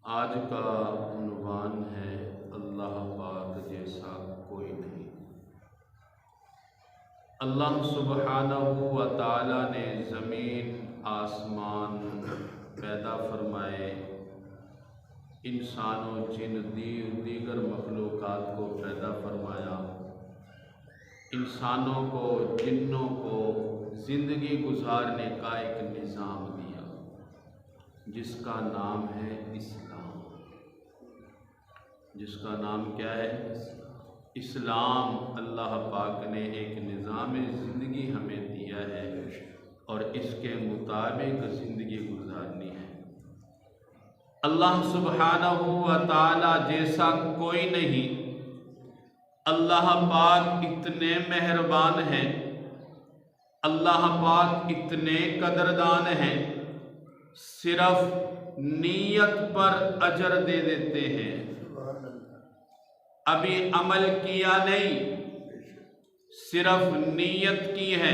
आज का उन्वान है अल्लाह पाक जैसा कोई नहीं। अल्लाह सुब्हानहू व तआला ने ज़मीन आसमान पैदा फरमाए, इंसानों जिन दीगर मखलूक़ात को पैदा फरमाया, इंसानों को जिन्नों को ज़िंदगी गुजारने का एक निज़ाम दिया जिसका नाम है इस्लाम। जिसका नाम क्या है? इस्लाम। अल्लाह पाक ने एक निज़ाम ज़िंदगी हमें दिया है और इसके मुताबिक ज़िंदगी गुजारनी है। अल्लाह सुब्हानहू व तआला जैसा कोई नहीं। अल्लाह पाक इतने मेहरबान हैं, अल्लाह पाक इतने कदरदान हैं, सिर्फ नीयत पर अजर दे देते हैं। अभी अमल किया नहीं, सिर्फ नीयत की है।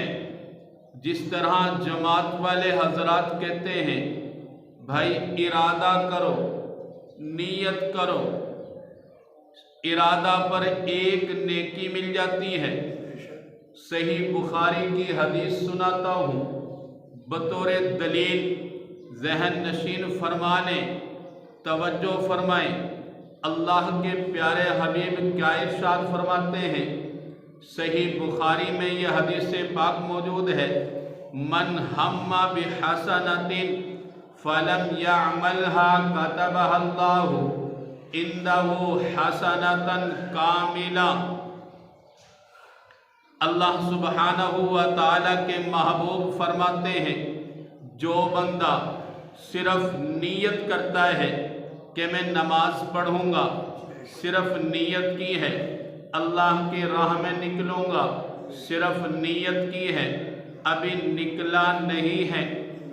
जिस तरह जमात वाले हजरात कहते हैं, भाई इरादा करो, नीयत करो, इरादा पर एक नेकी मिल जाती है। सही बुखारी की हदीस सुनाता हूँ, बतौर दलील जहन नशीन फरमाने, तवज्जो फरमाएं। अल्लाह के प्यारे हबीब क्या इरशाद फरमाते हैं? सही बुखारी में यह हदीस पाक मौजूद है, मन हम्मा बिहसनतिन फलम यअमलहा कतबहा अल्लाहु इंदहु हसनतन कामिला। अल्लाह सुब्हानहू व तआला के महबूब फरमाते हैं, जो बंदा सिर्फ नीयत करता है कि मैं नमाज पढ़ूंगा, सिर्फ नीयत की है, अल्लाह की राह में निकलूंगा, सिर्फ नीयत की है, अभी निकला नहीं है,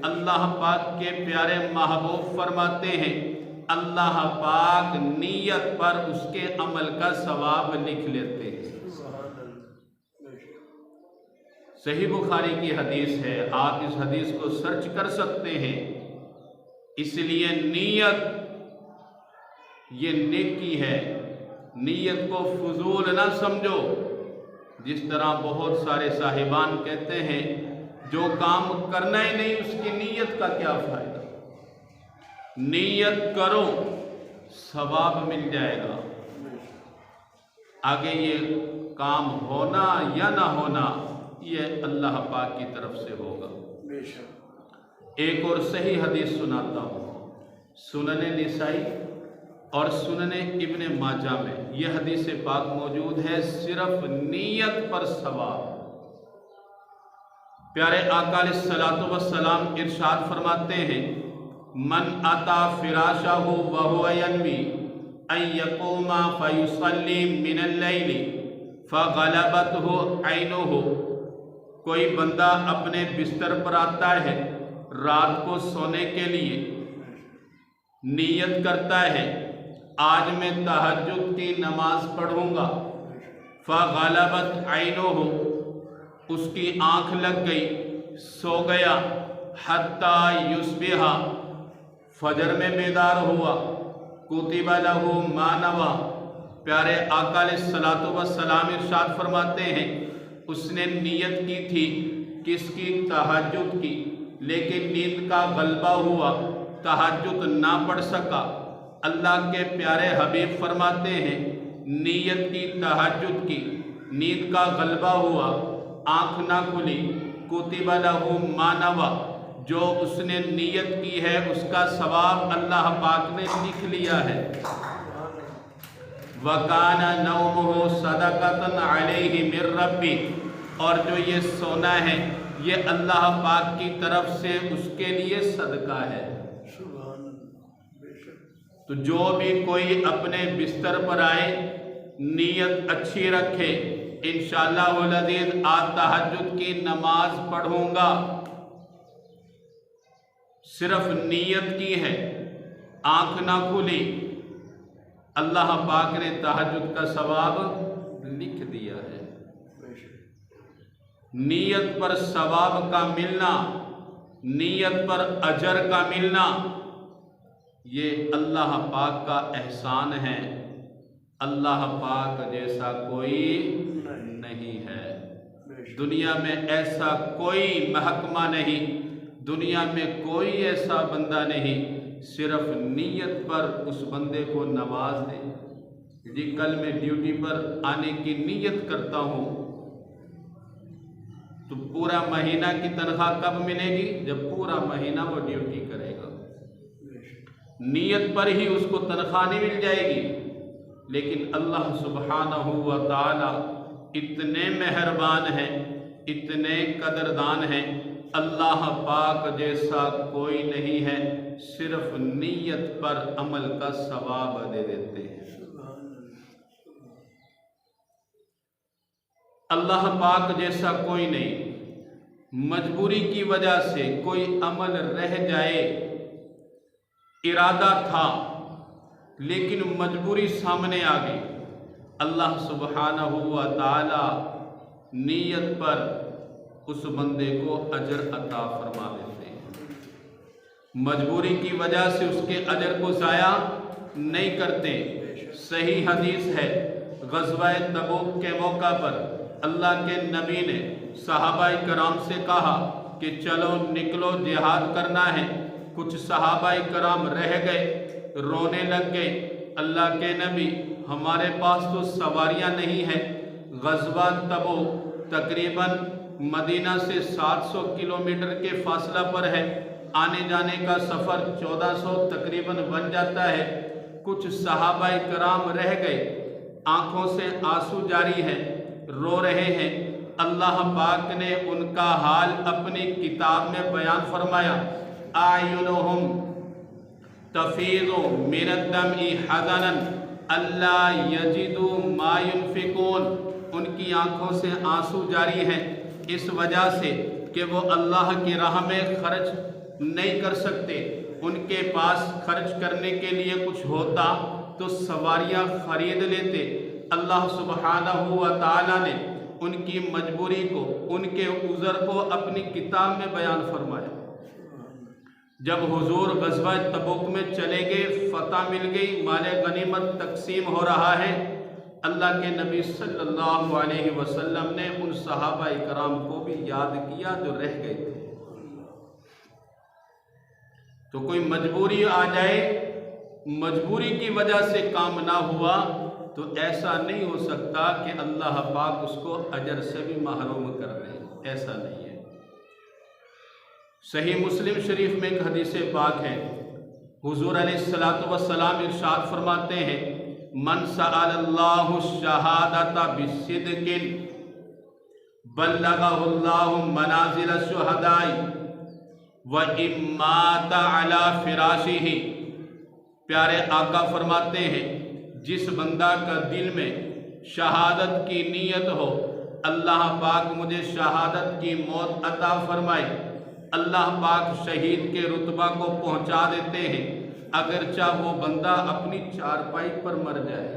अल्लाह पाक के प्यारे महबूब फरमाते हैं, अल्लाह पाक नीयत पर उसके अमल का सवाब लिख लेते हैं। सही बुखारी की हदीस है, आप इस हदीस को सर्च कर सकते हैं। इसलिए नीयत ये नेकी है, नीयत को फजूल ना समझो। जिस तरह बहुत सारे साहिबान कहते हैं, जो काम करना ही नहीं उसकी नीयत का क्या फायदा। नीयत करो, सवाब मिल जाएगा। आगे ये काम होना या ना होना ये अल्लाह पाक की तरफ से होगा। एक और सही हदीस सुनाता हूँ, सुनने निसाई और सुनने इब्ने माजा में यह हदीस पाक मौजूद है, सिर्फ नीयत पर सवाब। प्यारे आका अलैहिस्सलातु वस्सलाम इरशाद फरमाते हैं, मन अता फिराशहु व हुवा यनवी अन यक़ूमा फयुसल्ली मिनल लैली फग़लबतहु ऐनुहु। कोई बंदा अपने बिस्तर पर आता है, रात को सोने के लिए नीयत करता है, आज मैं तहज्जुद की नमाज पढ़ूंगा, फ़ग़लबत ऐनुहु, उसकी आंख लग गई, सो गया, हत्ता युस्बिहा, फजर में बेदार हुआ, कुतिबा लहू मा नवा। प्यारे आका अलैहिस्सलातु वस्सलाम इरशाद फरमाते हैं, उसने नीयत की थी किसकी? तहज्जुद की, लेकिन नींद का गलबा हुआ, तहज्जुद ना पढ़ सका। अल्लाह के प्यारे हबीब फरमाते हैं, नीयत की, तहज्जुद की, नींद का गलबा हुआ, आँख ना खुली, कुतिबा लहू मा नवा, जो उसने नीयत की है उसका सवाब अल्लाह पाक ने लिख लिया है। वकाना नौमुहु सदक़तन अलैहि मिर रब्बी, और जो ये सोना है ये अल्लाह पाक की तरफ से उसके लिए सदका है। तो जो भी कोई अपने बिस्तर पर आए, नीयत अच्छी रखे, इंशाअल्लाहुल अज़ीज़ आज तहज्जुद की नमाज पढ़ूंगा, सिर्फ नीयत की है, आंख ना खुली, अल्लाह पाक ने तहज्जुद का सवाब लिख दिया है। नीयत पर सवाब का मिलना, नीयत पर अजर का मिलना ये अल्लाह पाक का एहसान है। अल्लाह पाक जैसा कोई नहीं है। दुनिया में ऐसा कोई महकमा नहीं, दुनिया में कोई ऐसा बंदा नहीं, सिर्फ नीयत पर उस बंदे को नवाज दे। जी कल मैं ड्यूटी पर आने की नीयत करता हूँ तो पूरा महीना की तनख्वाह कब मिलेगी? जब पूरा महीना वो ड्यूटी करेगा। नीयत पर ही उसको तनख्वाह नहीं मिल जाएगी। लेकिन अल्लाह सुब्हानहू व तआला इतने मेहरबान हैं, इतने कदरदान हैं, अल्लाह पाक जैसा कोई नहीं है, सिर्फ नीयत पर अमल का सवाब दे देते हैं। अल्लाह पाक जैसा कोई नहीं। मजबूरी की वजह से कोई अमल रह जाए, इरादा था लेकिन मजबूरी सामने आ गई, अल्लाह सुब्हानहू व तआला नीयत पर उस बंदे को अजर अता फरमा देते हैं। मजबूरी की वजह से उसके अजर को ज़ाया नहीं करते। सही हदीस है, ग़ज़वा तबूक के मौका पर अल्लाह के नबी ने सहाबाए कराम से कहा कि चलो निकलो जिहाद करना है। कुछ सहाबाए कराम रह गए, रोने लग गए, अल्लाह के नबी हमारे पास तो सवारियां नहीं हैं। ग़ज़वा तबूक तकरीबन मदीना से 700 किलोमीटर के फासला पर है, आने जाने का सफ़र 1400 तकरीबन बन जाता है। कुछ सहाबाए कराम रह गए, आँखों से आंसू जारी हैं, रो रहे हैं। अल्लाह पाक ने उनका हाल अपनी किताब में बयान फरमाया, आयुनुहुम तफीज़ु मिनद्दमइ हज़नन अल्ला यजिदु मा युनफ़िकून। उनकी आँखों से आंसू जारी हैं इस वजह से कि वो अल्लाह की राह में खर्च नहीं कर सकते। उनके पास खर्च करने के लिए कुछ होता तो सवारियां खरीद लेते। अल्लाह सुब्हानहू व तआला ने उनकी मजबूरी को, उनके उज़र को अपनी किताब में बयान फरमाया। जब हुजूर ग़ज़वा तबूक में चले गए, फ़तह मिल गई, माले गनीमत तकसीम हो रहा है, अल्लाह के नबी सल्लल्लाहु अलैहि वसल्लम ने उन सहाबाए कराम को भी याद किया जो रह गए थे। तो कोई मजबूरी आ जाए, मजबूरी की वजह से काम ना हुआ तो ऐसा नहीं हो सकता कि अल्लाह पाक उसको अजर से भी महरूम कर दे, ऐसा नहीं है। सही मुस्लिम शरीफ में एक हदीस पाक है, हुजूर अलैहिस्सलातु वस्सलाम इरशाद फरमाते हैं, मन सअलल्लाहु शहादता बिसिद्किन बल्लगहुल्लाहु मनाजिल शुहदाई व इम्माता अला फिराशिही। प्यारे आका फरमाते हैं, जिस बंदा का दिल में शहादत की नीयत हो, अल्लाह पाक मुझे शहादत की मौत अता फरमाए। अल्लाह पाक शहीद के रुतबा को पहुंचा देते हैं, अगरचा वो बंदा अपनी चारपाई पर मर जाए।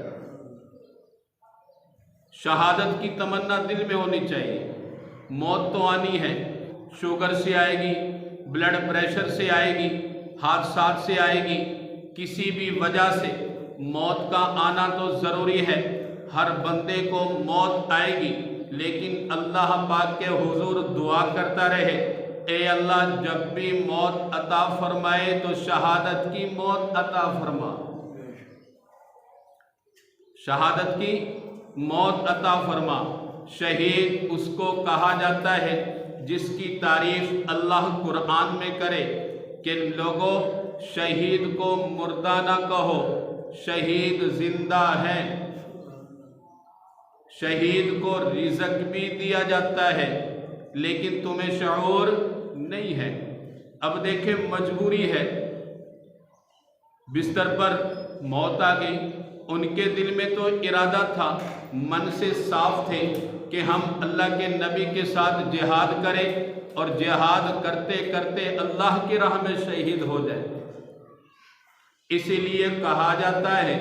शहादत की तमन्ना दिल में होनी चाहिए। मौत तो आनी है, शुगर से आएगी, ब्लड प्रेशर से आएगी, हादसात से आएगी, किसी भी वजह से मौत का आना तो ज़रूरी है। हर बंदे को मौत आएगी, लेकिन अल्लाह पाक के हुजूर दुआ करता रहे, ए अल्लाह जब भी मौत अता फरमाए तो शहादत की मौत अता फरमा, शहादत की मौत अता फरमा। शहीद उसको कहा जाता है जिसकी तारीफ अल्लाह कुरान में करे कि लोगों शहीद को मुर्दा ना कहो, शहीद जिंदा है। शहीद को रिज़्क़ भी दिया जाता है, लेकिन तुम्हें शऊर नहीं है। अब देखें, मजबूरी है, बिस्तर पर मौत आ गई, उनके दिल में तो इरादा था, मन से साफ थे कि हम अल्लाह के नबी के साथ जिहाद करें और जिहाद करते करते अल्लाह की राह में शहीद हो जाए। इसीलिए कहा जाता है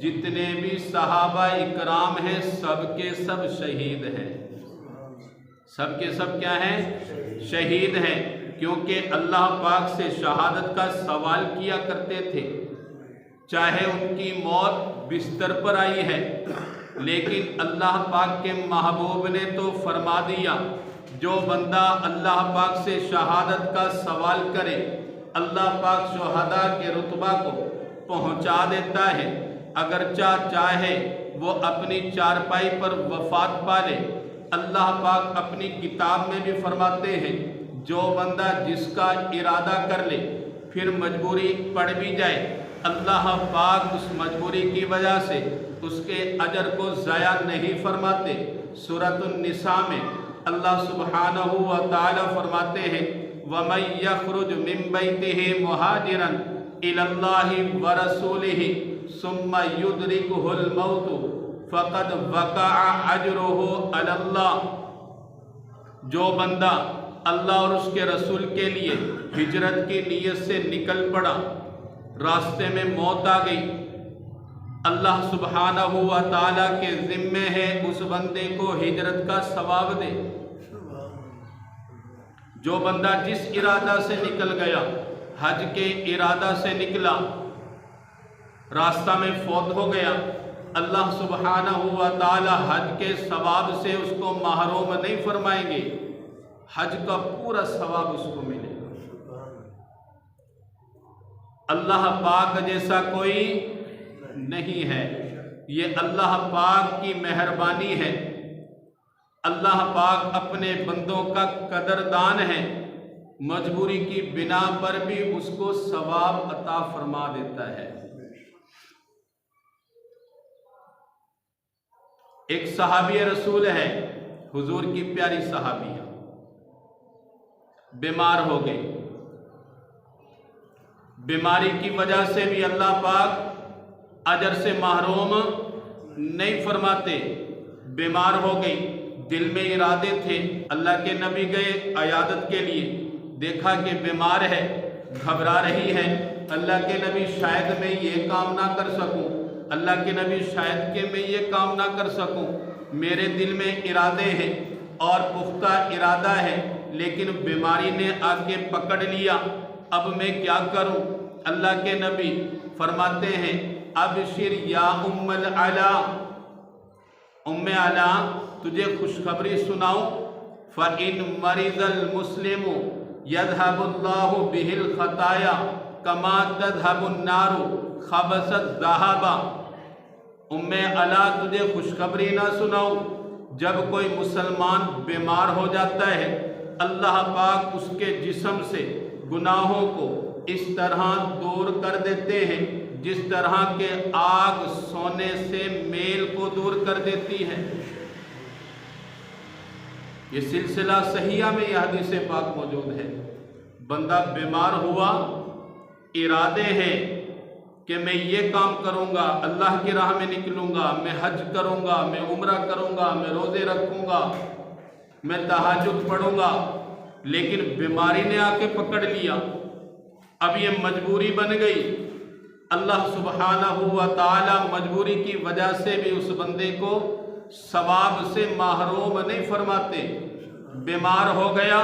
जितने भी सहाबा इकराम हैं सबके सब शहीद हैं, सबके सब क्या हैं? शहीद हैं, क्योंकि अल्लाह पाक से शहादत का सवाल किया करते थे। चाहे उनकी मौत बिस्तर पर आई है, लेकिन अल्लाह पाक के महबूब ने तो फरमा दिया, जो बंदा अल्लाह पाक से शहादत का सवाल करे, अल्लाह पाक शुहदा के रुतबा को पहुंचा देता है। अगर चाहे वो अपनी चारपाई पर वफात पाले। अल्लाह पाक अपनी किताब में भी फरमाते हैं, जो बंदा जिसका इरादा कर ले फिर मजबूरी पड़ भी जाए, अल्लाह पाक उस मजबूरी की वजह से उसके अजर को ज़ाया नहीं फरमाते। सूरतुन निसा में अल्लाह सुब्हानहू व तआला फरमाते हैं, वमन यखरुज मिन बैतिही मुहाजिरन इलल्लाहि व रसूलिही सुम्मा युदरिकुहुल मौतु फ़क़द वक़अ अजरुहु अलल्लाह। जो बंदा अल्लाह और उसके रसूल के लिए हिजरत की नीयत से निकल पड़ा, रास्ते में मौत आ गई, अल्लाह सुब्हानहू व तआला के ज़िम्मे है उस बंदे को हिजरत का सवाब दे। जो बंदा जिस इरादा से निकल गया, हज के इरादा से निकला, रास्ता में फौत हो गया, अल्लाह सुब्हानहू व तआला हज के सवाब से उसको महरूम नहीं फरमाएंगे, हज का पूरा सवाब उसको मिलेगा। अल्लाह पाक जैसा कोई नहीं है। ये अल्लाह पाक की मेहरबानी है। अल्लाह पाक अपने बंदों का कदरदान है। मजबूरी की बिना पर भी उसको सवाब अता फरमा देता है। एक सहाबी रसूल है, हुजूर की प्यारी सहाबिया, बीमार हो गई। बीमारी की वजह से भी अल्लाह पाक अजर से महरूम नहीं फरमाते। बीमार हो गई, दिल में इरादे थे, अल्लाह के नबी गए अयादत के लिए, देखा कि बीमार है, घबरा रही है। अल्लाह के नबी शायद मैं ये काम ना कर सकूं, अल्लाह के नबी शायद कि मैं ये काम ना कर सकूं, मेरे दिल में इरादे हैं और पुख्ता इरादा है, लेकिन बीमारी ने आके पकड़ लिया, अब मैं क्या करूं। अल्लाह के नबी फरमाते हैं, अबशिर या उम्मल अला, उम्मे अला तुझे खुशखबरी सुनाऊं, फ़इन मरिज़ल मुस्लिमु यज़हबुल्लाहु बिहिल खताया कमा तज़हबुन नारु खबसत ज़हाबा। उम्मे अला तुझे खुशखबरी ना सुनाऊं, जब कोई मुसलमान बीमार हो जाता है, अल्लाह पाक उसके जिस्म से गुनाहों को इस तरह दूर कर देते हैं जिस तरह के आग सोने से मेल को दूर कर देती है। ये सिलसिला सहिया में यह हदीस पाक मौजूद है। बंदा बीमार हुआ, इरादे हैं कि मैं ये काम करूँगा, अल्लाह की राह में निकलूँगा, मैं हज करूँगा, मैं उम्रा करूँगा, मैं रोज़े रखूँगा, मैं तहज्जुद पढ़ूँगा, लेकिन बीमारी ने आके पकड़ लिया, अब ये मजबूरी बन गई। अल्लाह सुब्हानहू व तआला मजबूरी की वजह से भी उस बंदे को सवाब से महरूम नहीं फरमाते। बीमार हो गया,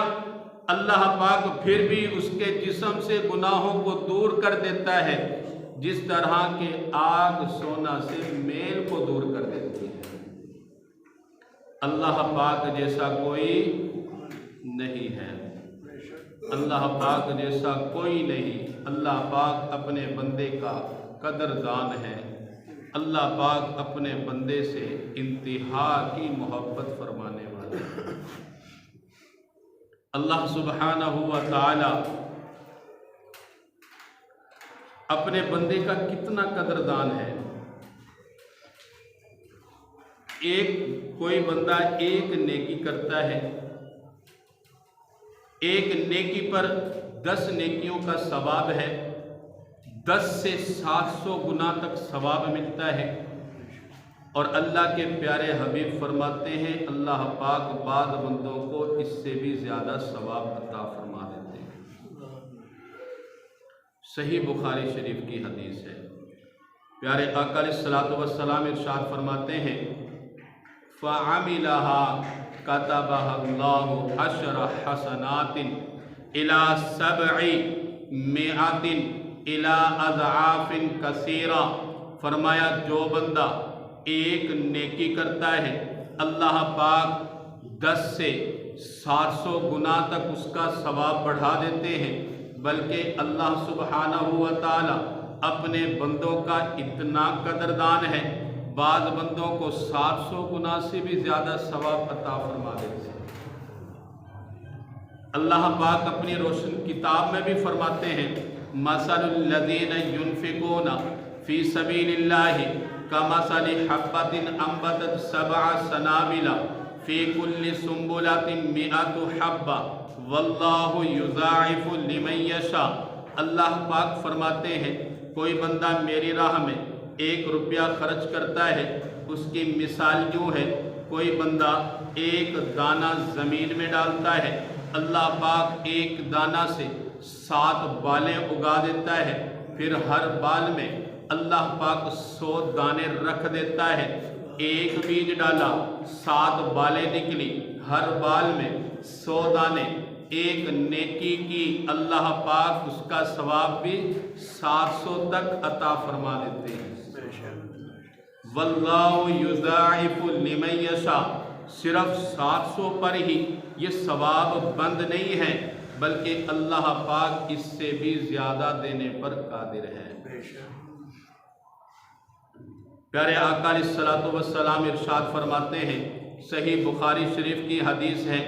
अल्लाह पाक फिर भी उसके जिस्म से गुनाहों को दूर कर देता है, जिस तरह के आग सोना से मेल को दूर कर देती है। अल्लाह पाक जैसा कोई नहीं है, अल्लाह पाक जैसा कोई नहीं। अल्लाह पाक अपने बंदे का कदरदान है। अल्लाह पाक अपने बंदे से इंतहा की मोहब्बत फरमाने वाला है। अल्लाह सुब्हानहू व तआला अपने बंदे का कितना कदरदान है। कोई बंदा एक नेकी करता है, एक नेकी पर 10 नेकियों का सवाब है, 10 से 700 गुना तक सवाब मिलता है। और अल्लाह के प्यारे हबीब फरमाते हैं, अल्लाह पाक बाद बंदों को इससे भी ज़्यादा सवाब अता फरमा देते हैं। सही बुखारी शरीफ की हदीस है। प्यारे आका अलैहिस्सलातु वस्सलाम इरशाद फरमाते हैं, फ़अमिलहा कतबहल्लाहु अशरा हसनातिन इला 700 इला अज़आफ़िन कसीरा, फरमाया जो बंदा एक नेकी करता है अल्लाह पाक 10 से 700 गुना तक उसका सवाब बढ़ा देते हैं। बल्कि अल्लाह सुब्हानहू व तआला अपने बंदों का इतना कदरदान है, बाद बंदों को 700 गुना से भी ज़्यादा सवाब अता फरमा देते हैं। अल्लाह पाक अपनी रोशन किताब में भी फरमाते हैं, मसलुल लज़ीना युनफ़िक़ूना फ़ी सबीलिल्लाहि कमसलि हब्बतिन अंबतत सबअ सनाबिला फ़ी कुल्लि सुंबुलतिन मिअतु हब्बा वल्लाहु युज़ाइफ़ु लिमन यशा। अल्लाह पाक फरमाते हैं, कोई बंदा मेरी राह में 1 रुपया खर्च करता है, उसकी मिसाल यूँ है, कोई बंदा एक दाना ज़मीन में डालता है, अल्लाह पाक एक दाना से 7 बालें उगा देता है, फिर हर बाल में अल्लाह पाक 100 दाने रख देता है। एक बीज डाला, 7 बालें निकली, हर बाल में 100 दाने, एक नेकी की अल्लाह पाक उसका सवाब भी 700 तक अता फरमा देते हैं। वल्लाहु युज़ाइफ़ु लिमन यशा, सिर्फ 700 पर ही ये सवाब बंद नहीं है, बल्कि अल्लाह पाक इससे भी ज़्यादा देने पर कादिर है। प्यारे आका अलैहिस्सलातु वस्सलाम इरशाद फरमाते हैं, सही बुखारी शरीफ की हदीस है,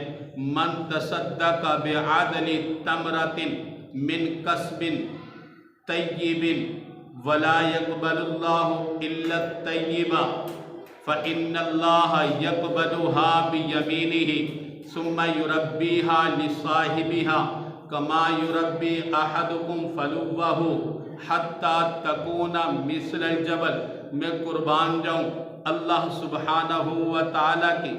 मन तसद्दक़ बिअदलि तमरतिन मिन कसबिन तय्यिबिन वला यक़बलुल्लाहु इल्ला तय्यिबा फ़इन्नल्लाहा यक़बलुहा बियमीनिही सुम्मा युरब्बिहा लिसाहिबिहा कमा युरब्बी अहदुकुम फलुव्वहु हत्ता तकूना मिस्लल जबल। मैं कुर्बान जाऊँ, अल्लाह सुब्हानहू व तआला की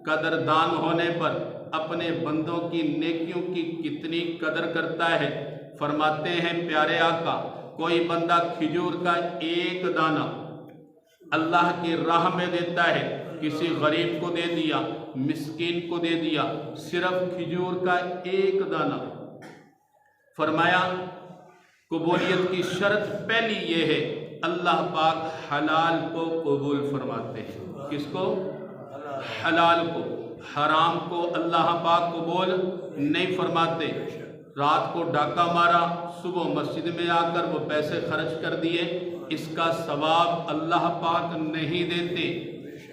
कदरदान होने पर अपने बंदों की नेकियों की कितनी कदर करता है। फरमाते हैं प्यारे आका, कोई बंदा खिजूर का एक दाना अल्लाह की राह में देता है, किसी गरीब को दे दिया, मिस्कीन को दे दिया, सिर्फ खिजूर का एक दाना। फरमाया कबूलियत की शर्त पहली ये है, अल्लाह पाक हलाल को कबूल फरमाते हैं। किसको? हलाल को। हराम को अल्लाह पाक कबूल नहीं फरमाते। रात को डाका मारा, सुबह मस्जिद में आकर वो पैसे खर्च कर दिए, इसका सवाब अल्लाह पाक नहीं देते।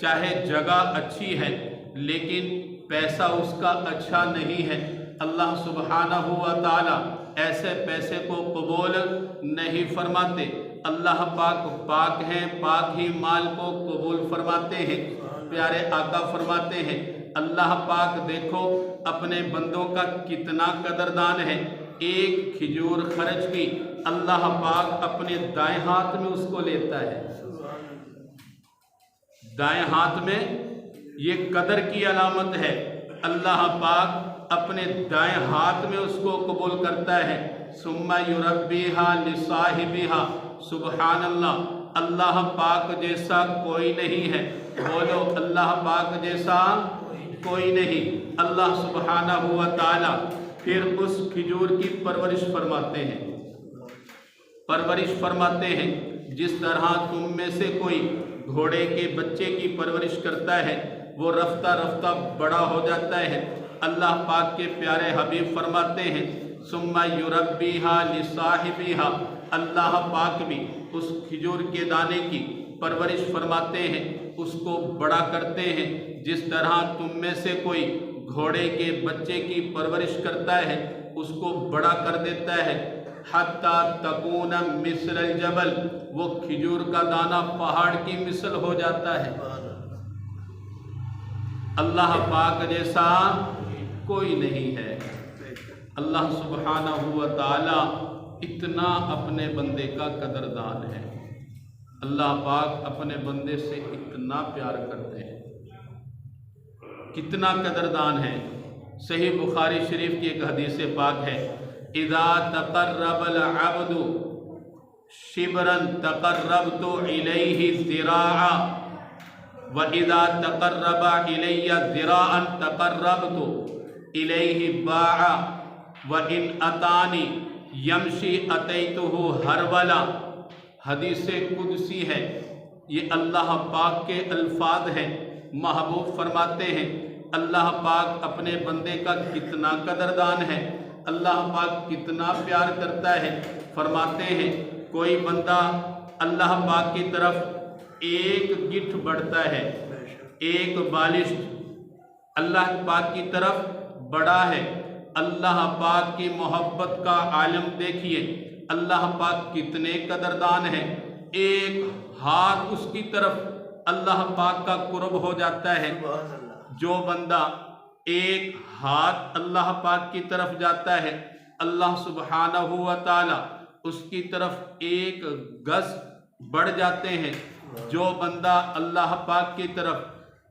चाहे जगह अच्छी है लेकिन पैसा उसका अच्छा नहीं है, अल्लाह सुब्हानहू व तआला ऐसे पैसे को कबूल नहीं फरमाते। अल्लाह पाक पाक हैं, पाक ही माल को कबूल फरमाते हैं। प्यारे आका फरमाते हैं, अल्लाह पाक देखो अपने बंदों का कितना कदरदान है। एक खिजूर खर्च की, अल्लाह पाक अपने दाएं हाथ में उसको लेता है। दाएं हाथ में ये कदर की अलामत है, अल्लाह पाक अपने दाएं हाथ में उसको कबूल करता है। सुम्मा युरब्बिहा लिसाहिबिहा, सुबहान अल्लाह, अल्लाह पाक जैसा कोई नहीं है। बोलो अल्लाह पाक जैसा कोई नहीं। अल्लाह सुब्हानहू व तआला फिर उस खिजूर की परवरिश फरमाते हैं। परवरिश फरमाते हैं जिस तरह तुम में से कोई घोड़े के बच्चे की परवरिश करता है, वो रफ्ता रफ्ता बड़ा हो जाता है। अल्लाह पाक के प्यारे हबीब फरमाते हैं, सुम्मा युरब्बिहा लिसाहिबिहा, अल्लाह पाक भी उस खिजूर के दाने की परवरिश फरमाते हैं, उसको बड़ा करते हैं। जिस तरह तुम में से कोई घोड़े के बच्चे की परवरिश करता है, उसको बड़ा कर देता है। हत्ता तकूना मिस्लल जबल, वो खिजूर का दाना पहाड़ की मिसल हो जाता है। अल्लाह पाक जैसा कोई नहीं है। अल्लाह सुब्हानहू व तआला इतना अपने बंदे का कदरदान है। अल्लाह पाक अपने बंदे से इतना प्यार करते हैं, कितना कदरदान है। सही बुखारी शरीफ की एक हदीस पाक है, इज़ा तक़र्रबल अब्दु शिबरन तक़र्रबतु इलैहि ज़िराअ व इज़ा तक़र्रबा इलैया ज़िराअन तक़र्रबतु इलैहि बाअ व इन अतानी यमशी अतैतुहु हरवला, हदीस कुदसी है, ये अल्लाह पाक के अल्फाज हैं। महबूब फरमाते हैं अल्लाह पाक अपने बंदे का कितना कदरदान है, अल्लाह पाक कितना प्यार करता है। फरमाते हैं कोई बंदा अल्लाह पाक की तरफ एक गिठ बढ़ता है, एक बालिश अल्लाह पाक की तरफ बड़ा है, अल्लाह पाक की मोहब्बत का आलम देखिए, अल्लाह पाक कितने कदरदान हैं। एक हाथ उसकी तरफ अल्लाह पाक का कुर्ब हो जाता है। जो बंदा एक हाथ अल्लाह पाक की तरफ जाता है, अल्लाह सुब्हानहू व तआला उसकी तरफ एक गज बढ़ जाते हैं। जो बंदा अल्लाह पाक की तरफ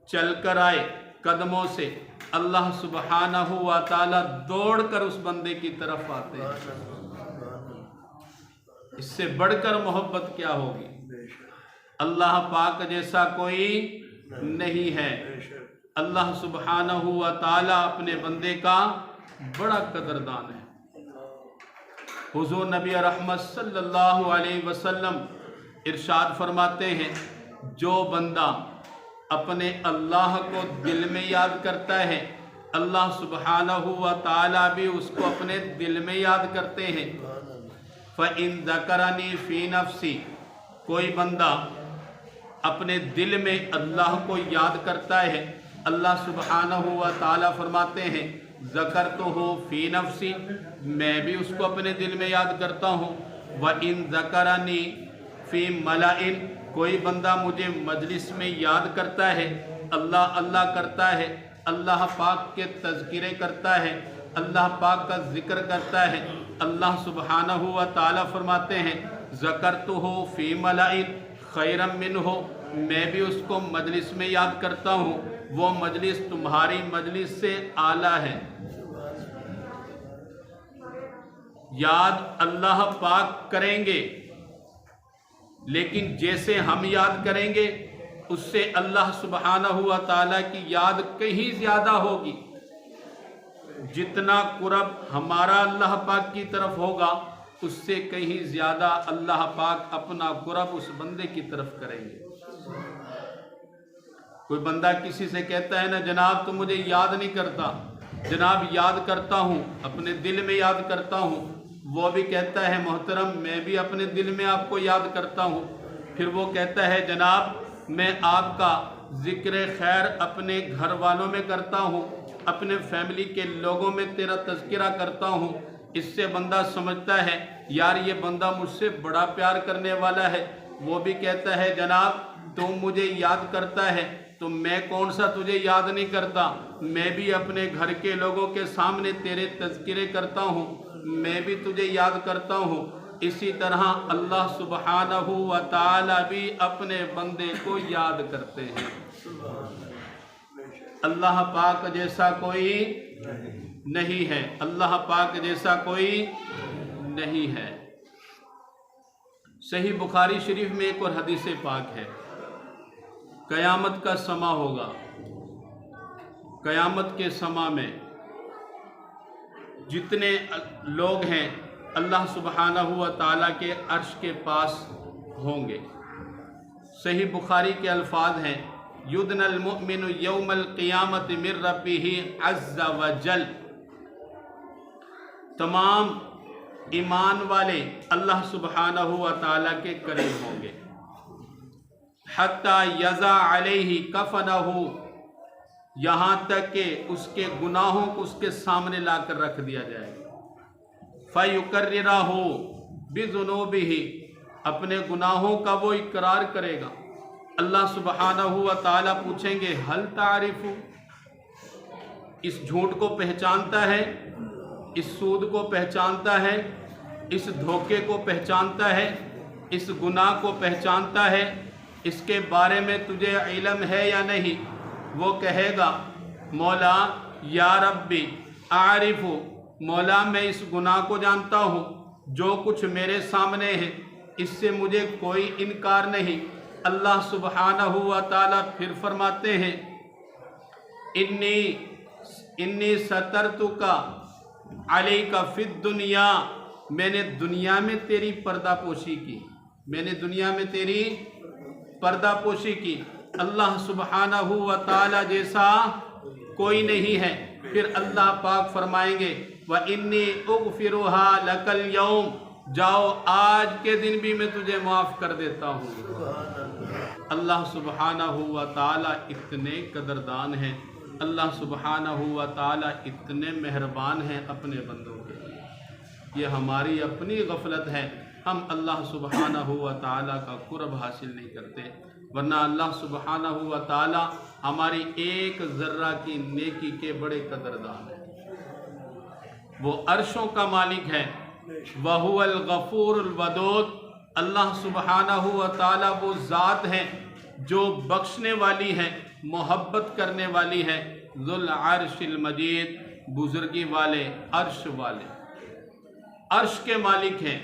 चल कर आए कदमों से, अल्लाह सुब्हानहू व तआला दौड़ कर उस बंदे की तरफ आते हैं। इससे बढ़कर मोहब्बत क्या होगी। अल्लाह पाक जैसा कोई नहीं है। अल्लाह सुब्हानहू व तआला अपने बंदे का बड़ा कदरदान है। हुजूर नबी रहमत सल्लल्लाहु अलैहि वसल्लम इरशाद फरमाते हैं जो बंदा अपने अल्लाह को दिल में याद करता है, अल्लाह सुब्हानहू व तआला भी उसको अपने दिल में याद करते हैं। फ़इन ज़करनी फ़ी नफ्सी, कोई बंदा अपने दिल में अल्लाह को याद करता है, अल्लाह सुब्हानहू व तआला फरमाते हैं ज़करतुहु फ़ी नफ्सी, मैं भी उसको अपने दिल में याद करता हूँ। व इन ज़करनी फ़ी मलाइन, कोई बंदा मुझे मजलिस में याद करता है, अल्लाह अल्लाह करता है, अल्लाह पाक के तज़किरे करता है, अल्लाह पाक का ज़िक्र करता है, अल्लाह सुब्हानहू व तआला फरमाते हैं ज़करतुहु फ़ी मलाइन खैरम मिन्हु, मैं भी उसको मजलिस में याद करता हूँ, वो मजलिस तुम्हारी मजलिस से आला है। याद अल्लाह पाक करेंगे, लेकिन जैसे हम याद करेंगे उससे अल्लाह सुब्हानहू व तआला की याद कहीं ज़्यादा होगी। जितना कुर्ब हमारा अल्लाह पाक की तरफ होगा, उससे कहीं ज़्यादा अल्लाह पाक अपना कुर्ब उस बंदे की तरफ करेंगे। कोई बंदा किसी से कहता है ना जनाब तो मुझे याद नहीं करता, जनाब याद करता हूँ, अपने दिल में याद करता हूँ, वो भी कहता है मोहतरम मैं भी अपने दिल में आपको याद करता हूँ। फिर वो कहता है जनाब मैं आपका ज़िक्र खैर अपने घर वालों में करता हूँ, अपने फैमिली के लोगों में तेरा तज़किरा करता हूँ। इससे बंदा समझता है यार ये बंदा मुझसे बड़ा प्यार करने वाला है। वो भी कहता है जनाब तुम मुझे याद करता है तो मैं कौन सा तुझे याद नहीं करता, मैं भी अपने घर के लोगों के सामने तेरे तज़किरे करता हूँ, मैं भी तुझे याद करता हूँ। इसी तरह अल्लाह सुब्हानहू व तआला भी अपने बंदे को याद करते हैं। अल्लाह पाक जैसा कोई नहीं है, अल्लाह पाक जैसा कोई नहीं है। सही बुखारी शरीफ में एक और हदीस पाक है, क़यामत का समा होगा, क़यामत के समा में जितने लोग हैं अल्लाह सुब्हानहू व तआला के अर्श के पास होंगे। सही बुखारी के अल्फाज हैं युदनल मुमिनु यौमल क़ियामत मिर रब्बिही अज़्ज़ा व जल, तमाम ईमान वाले अल्लाह सुब्हानहू व तआला के करीब होंगे। हत्ता यज़ा अलैहि कफनहू, यहाँ तक कि उसके गुनाहों को उसके सामने लाकर रख दिया जाएगा। फ़युकर्रिरहू बिज़ुनूबिही, अपने गुनाहों का वो इकरार करेगा। अल्लाह सुब्हानहू व तआला पूछेंगे हल तारिफु, इस झूठ को पहचानता है, इस सूद को पहचानता है, इस धोखे को पहचानता है, इस गुनाह को पहचानता है, इसके बारे में तुझे इल्म है या नहीं। वो कहेगा मौला या रब्बी आरिफु, मौला मैं इस गुनाह को जानता हूँ, जो कुछ मेरे सामने है इससे मुझे कोई इनकार नहीं। अल्लाह सुब्हानहू व तआला फिर फरमाते हैं इन्नी सतरतुका अलैका फिद दुनिया, मैंने दुनिया में तेरी पर्दापोशी की, मैंने दुनिया में तेरी पर्दापोशी की। अल्लाह सुब्हानहू व तआला जैसा कोई नहीं है। फिर अल्लाह पाक फरमाएंगे व इन्नी उगफिरुहा लकल यौम, जाओ आज के दिन भी मैं तुझे माफ़ कर देता हूँ। अल्लाह सुब्हानहू व तआला इतने कदरदान हैं, अल्लाह सुब्हानहू व तआला इतने मेहरबान हैं अपने बंदों के लिए। ये हमारी अपनी गफलत है, हम अल्लाह सुब्हानहू व तआला का कुर्ब हासिल नहीं करते, वरना अल्लाह सुब्हानहू व तआला हमारी एक ज़र्रा की नेकी के बड़े कदरदान हैं। वो अर्शों का मालिक है, वहुवल गफूरुल वदूद। अल्लाह सुब्हानहू व तआला वो ज़ात है जो बख्शने वाली है, मोहब्बत करने वाली है। ज़ुल अर्शिल मजीद, बुजुर्गी वाले, अर्श वाले, अर्श के मालिक हैं।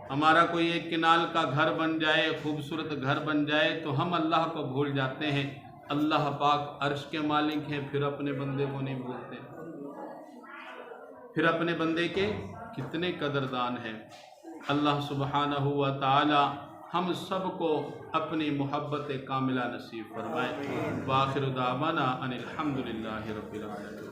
हमारा कोई एक किनाल का घर बन जाए, खूबसूरत घर बन जाए, तो हम अल्लाह को भूल जाते हैं। अल्लाह पाक अर्श के मालिक हैं, फिर अपने बंदे को नहीं भूलते, फिर अपने बंदे के कितने कदरदान हैं। अल्लाह सुब्हानहू व तआला हम सब को अपनी मोहब्बत कामिला नसीब फरमाए। व आखिर दावाना अनिल हम्दुलिल्लाहि रब्बिल आलमीन।